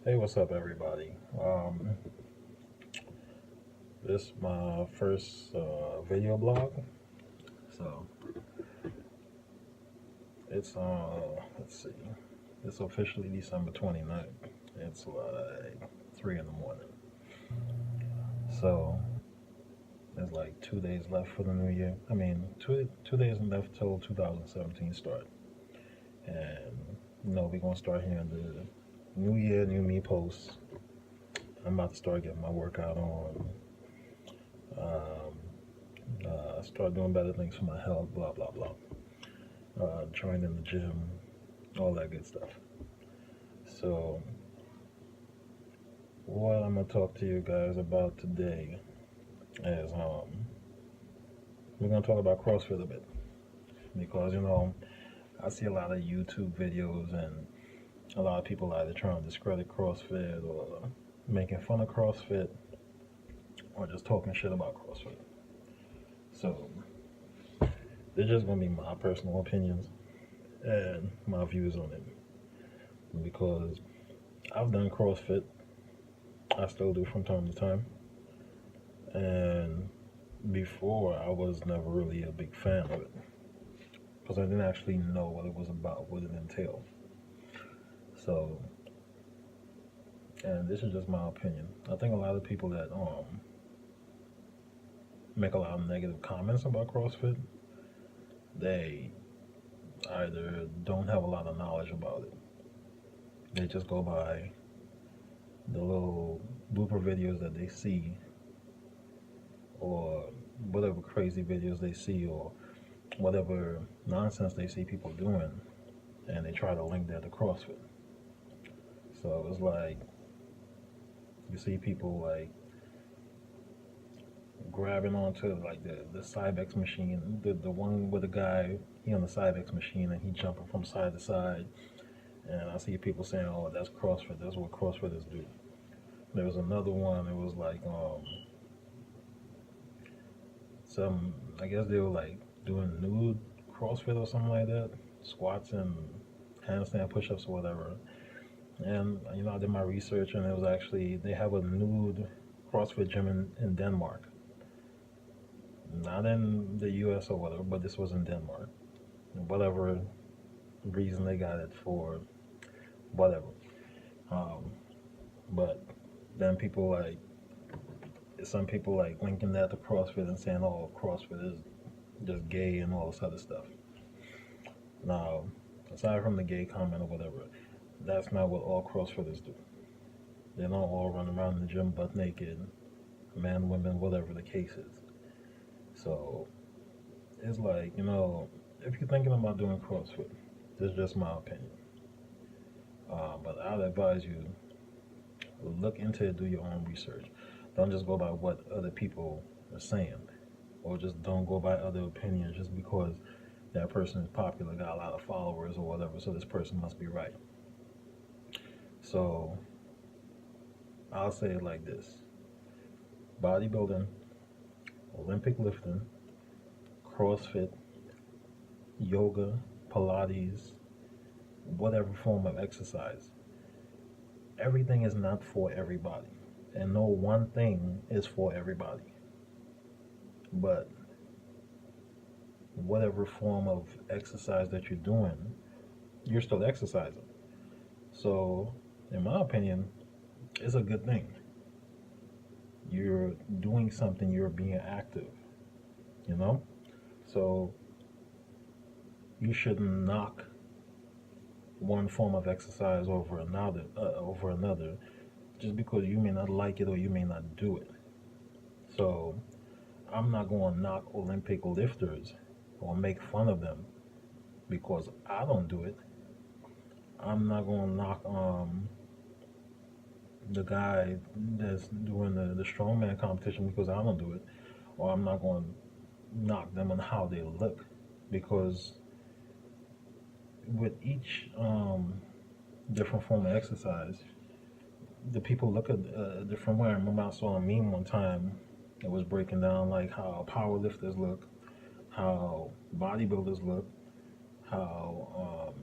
Hey, what's up, everybody? This is my first video blog, so it's let's see, it's officially December 29th. It's like 3 in the morning, so there's like 2 days left for the new year. I mean, two days left till 2017 start, and we're gonna start hearing the new year, new me posts. I'm about to start getting my workout on. Start doing better things for my health, blah blah blah. Join in the gym, all that good stuff. So, what I'm gonna talk to you guys about today is we're gonna talk about CrossFit a bit because I see a lot of YouTube videos and a lot of people either trying to discredit CrossFit or making fun of CrossFit or just talking shit about CrossFit. So, they're just gonna be my personal opinions and my views on it because I've done CrossFit. I still do from time to time. And before, I was never really a big fan of it because I didn't actually know what it was about, what it entailed. So, and this is just my opinion. I think a lot of people that make a lot of negative comments about CrossFit, they either don't have a lot of knowledge about it. They just go by the little blooper videos that they see or whatever crazy videos they see or whatever nonsense they see people doing, and they try to link that to CrossFit. So it's like you see people like grabbing onto like the Cybex machine, the one with the guy he on the Cybex machine and he jumping from side to side, and I see people saying, "Oh, that's CrossFit. That's what CrossFitters do." There was another one. It was like some I guess they were like doing nude CrossFit or something like that, squats and handstand push-ups or whatever. And I did my research, and it was actually they have a nude CrossFit gym in Denmark, not in the U.S. or whatever, but this was in Denmark. Whatever reason they got it for, whatever. Um, but then some people like linking that to CrossFit and saying, "Oh, CrossFit is just gay and all this other stuff." Now, aside from the gay comment or whatever, that's not what all CrossFitters do. They don't all run around the gym butt naked, men, women, whatever the case is. So it's like, if you're thinking about doing CrossFit, this is just my opinion. But I'd advise you look into it, do your own research. Don't just go by what other people are saying, or just don't go by other opinions just because that person is popular, got a lot of followers or whatever. So this person must be right. So I'll say it like this: bodybuilding, Olympic lifting, CrossFit, yoga, Pilates, whatever form of exercise, everything is not for everybody. And no one thing is for everybody. But whatever form of exercise that you're doing, you're still exercising. So, in my opinion, it's a good thing. You're doing something, you're being active, you know? So, you shouldn't knock one form of exercise over another just because you may not like it or you may not do it. So I'm not going to knock Olympic lifters or make fun of them because I don't do it. I'm not going to knock the guy that's doing the strongman competition because I don't do it, or I'm not going to knock them on how they look because with each different form of exercise, the people look at a different way. I remember I saw a meme one time. It was breaking down like how powerlifters look, how bodybuilders look, how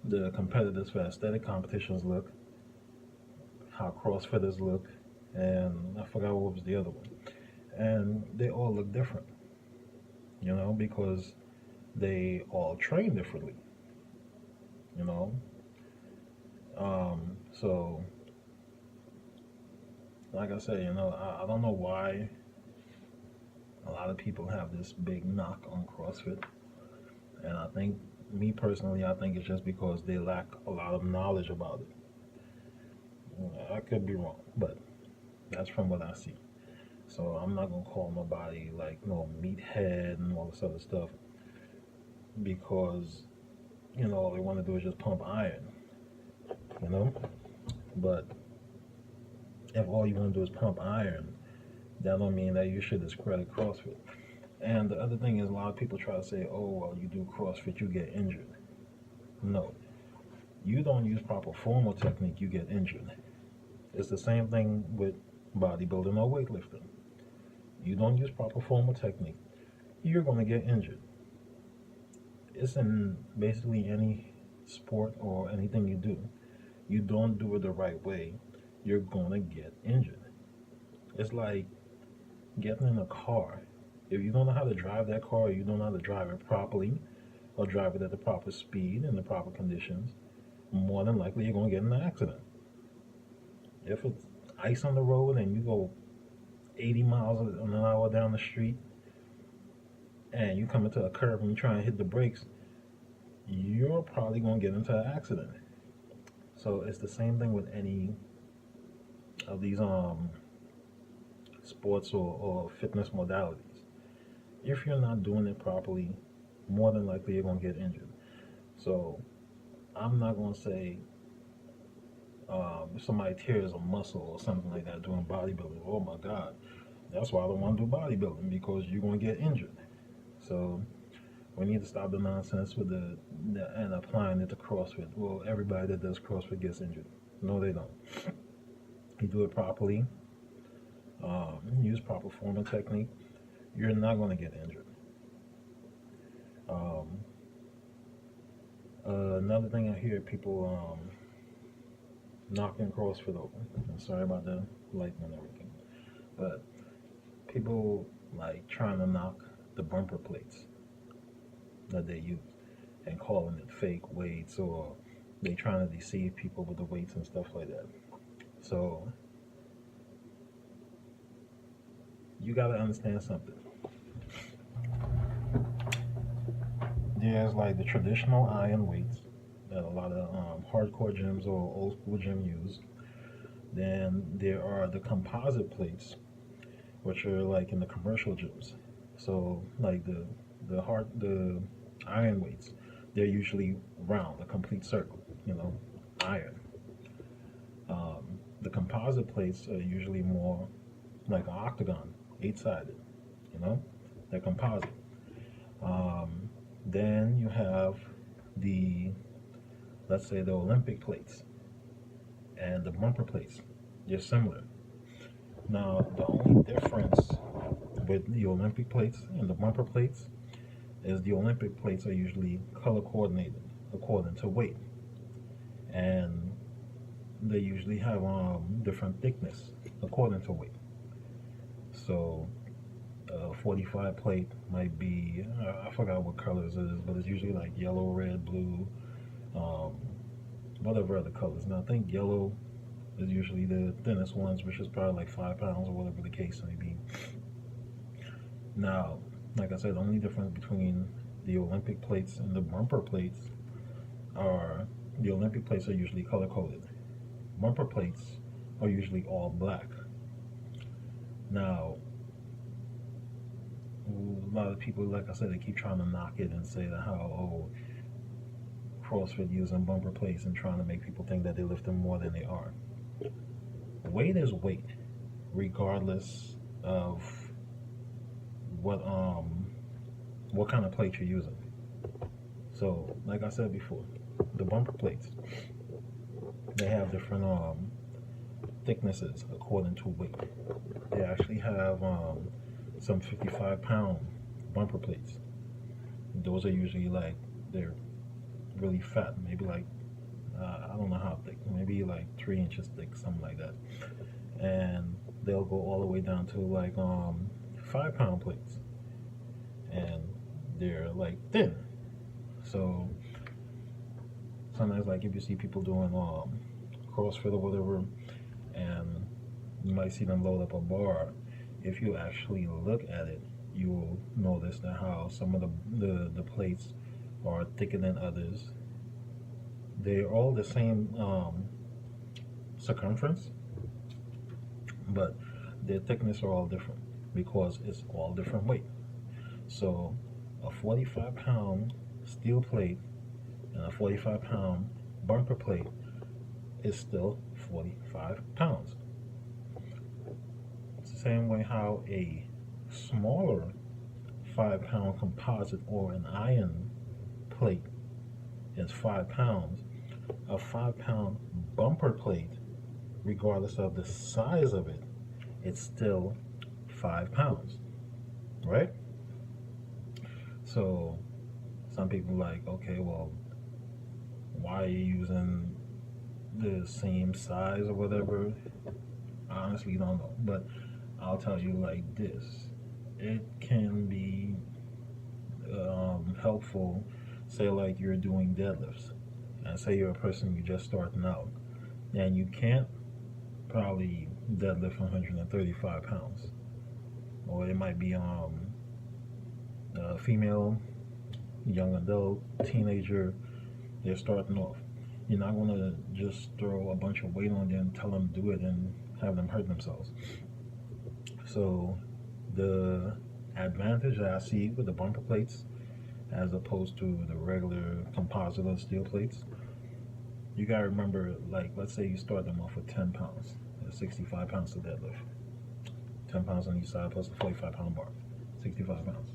the competitors for aesthetic competitions look, how CrossFitters look, and I forgot what was the other one. And they all look different, because they all train differently, you know. So, like I said, I don't know why a lot of people have this big knock on CrossFit. And I think, me personally, I think it's just because they lack a lot of knowledge about it. I could be wrong, but that's from what I see. So I'm not gonna call nobody like no meathead and all this other stuff because all they want to do is just pump iron, you know. But if all you want to do is pump iron, that don't mean that you should discredit CrossFit. And the other thing is, a lot of people try to say, "Oh, well, you do CrossFit, you get injured." No, you don't use proper form or technique, you get injured. It's the same thing with bodybuilding or weightlifting. You don't use proper form or technique, you're going to get injured. It's in basically any sport or anything you do. You don't do it the right way, you're going to get injured. It's like getting in a car. If you don't know how to drive that car, or you don't know how to drive it properly, or drive it at the proper speed and the proper conditions, more than likely you're going to get in an accident. If it's ice on the road and you go 80 miles an hour down the street and you come into a curve and you try and hit the brakes, you're probably going to get into an accident. So it's the same thing with any of these sports or fitness modalities. If you're not doing it properly, more than likely you're going to get injured. So I'm not going to say if somebody tears a muscle or something like that doing bodybuilding, oh my God, that's why I don't want to do bodybuilding, because you're going to get injured. So we need to stop the nonsense with the and applying it to CrossFit. Well, everybody that does CrossFit gets injured. No, they don't. You do it properly, use proper form and technique, you're not going to get injured. Another thing I hear people knocking CrossFit over. I'm sorry about the lightning and everything, but people like trying to knock the bumper plates that they use and calling it fake weights, or they trying to deceive people with the weights and stuff like that. So you got to understand something. There's like the traditional iron weights that a lot of hardcore gyms or old school gym use. Then there are the composite plates, which are like in the commercial gyms. So like the iron weights, they're usually round, a complete circle, iron. The composite plates are usually more like an octagon, 8-sided, they're composite. Then you have let's say the Olympic plates and the bumper plates. They're similar. Now, the only difference with the Olympic plates and the bumper plates is the Olympic plates are usually color coordinated according to weight. And they usually have different thickness according to weight. So 45 plate might be, I forgot what colors it is, but it's usually like yellow, red, blue, whatever other colors. Now I think yellow is usually the thinnest ones, which is probably like 5 pounds or whatever the case may be. Now, like I said, the only difference between the Olympic plates and the bumper plates are the Olympic plates are usually color coded. Bumper plates are usually all black. Now, a lot of people, like I said, they keep trying to knock it and say that how CrossFit using bumper plates and trying to make people think that they're lifting more than they are. Weight is weight, regardless of what kind of plate you're using. So, like I said before, the bumper plates, they have different thicknesses according to weight. They actually have some 55-pound bumper plates. Those are usually like, they're really fat, maybe like I don't know how thick, maybe like 3 inches thick, something like that. And they'll go all the way down to like 5 pound plates, and they're like thin. So sometimes, like if you see people doing CrossFit or whatever, and you might see them load up a bar, if you actually look at it, you will notice that how some of the plates are thicker than others. They're all the same circumference, but their thickness are all different because it's all different weight. So a 45-pound steel plate and a 45-pound bumper plate is still 45 pounds. It's the same way how a smaller 5-pound composite or an iron plate is 5 pounds. A 5-pound bumper plate, regardless of the size of it, it's still 5 pounds, right? So some people are like, okay, well, why are you using the same size or whatever? I honestly don't know, but I'll tell you like this: it can be helpful. Say like you're doing deadlifts, and say you're a person you just starting out, and you can't probably deadlift 135 pounds, or it might be a female, young adult, teenager. They're starting off. You're not going to just throw a bunch of weight on them, tell them to do it, and have them hurt themselves. So the advantage that I see with the bumper plates as opposed to the regular composite or steel plates, you got to remember, like, let's say you start them off with 10 pounds, 65 pounds to deadlift. 10 pounds on each side plus the 45-pound bar, 65 pounds.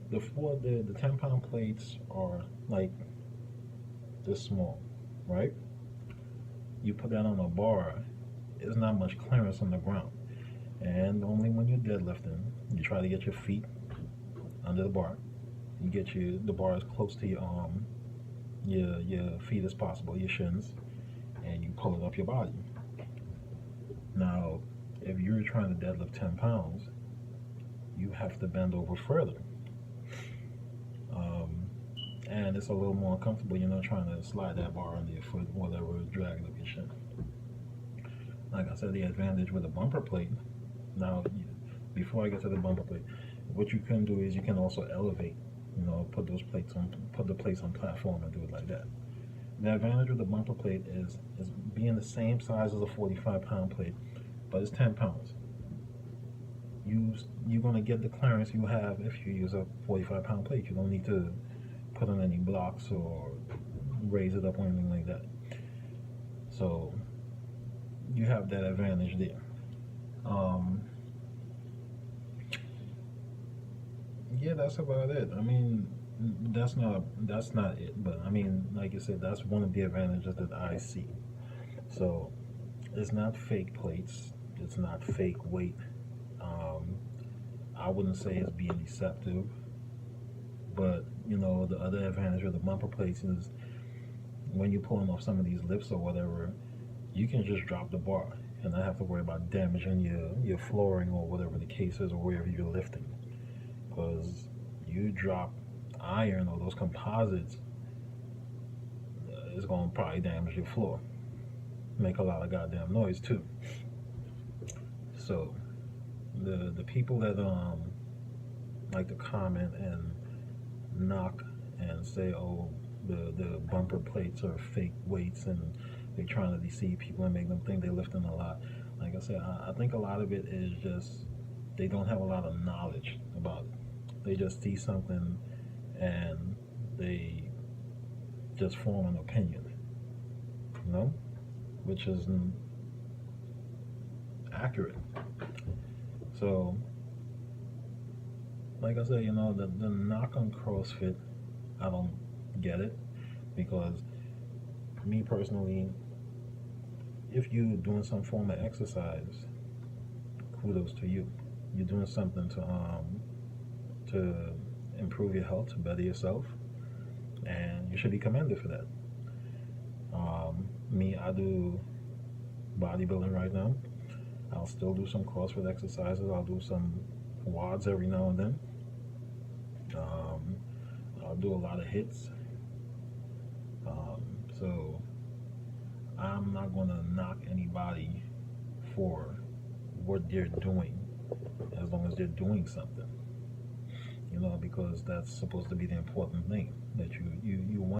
The 10-pound plates are like this small, right? You put that on a bar, there's not much clearance on the ground. And only when you're deadlifting, you try to get your feet under the bar. You get the bar as close to your feet as possible, your shins, and you pull it up your body. Now, if you're trying to deadlift 10 pounds, you have to bend over further. And it's a little more uncomfortable, trying to slide that bar under your foot, whatever, dragging up your shin. Like I said, the advantage with a bumper plate, now, before I get to the bumper plate, what you can do is you can also elevate, put the plates on platform and do it like that. The advantage with the bumper plate is being the same size as a 45-pound plate, but it's 10 pounds. You're going to get the clearance you have if you use a 45-pound plate. You don't need to put on any blocks or raise it up or anything like that. So you have that advantage there. Yeah, that's about it. I mean, that's not it, but I mean, like I said, that's one of the advantages that I see. So it's not fake plates, it's not fake weight. I wouldn't say it's being deceptive, but the other advantage of the bumper plates is when you're pulling off some of these lifts or whatever, you can just drop the bar and not have to worry about damaging your flooring or whatever the case is, or wherever you're lifting. Because you drop iron or those composites, it's going to probably damage your floor, make a lot of goddamn noise too. So the people that like to comment and knock and say, oh, the bumper plates are fake weights and they're trying to deceive people and make them think they're lifting a lot. Like I said, I think a lot of it is just they don't have a lot of knowledge about it. They just see something and they just form an opinion, which isn't accurate. So, like I said, the knock on CrossFit, I don't get it, because me personally, if you're doing some form of exercise, kudos to you. You're doing something to improve your health, to better yourself, and you should be commended for that. Me, I do bodybuilding right now. I'll still do some CrossFit exercises. I'll do some WODs every now and then. Um, I'll do a lot of hits. So I'm not going to knock anybody for what they're doing, as long as they're doing something, because that's supposed to be the important thing, that you want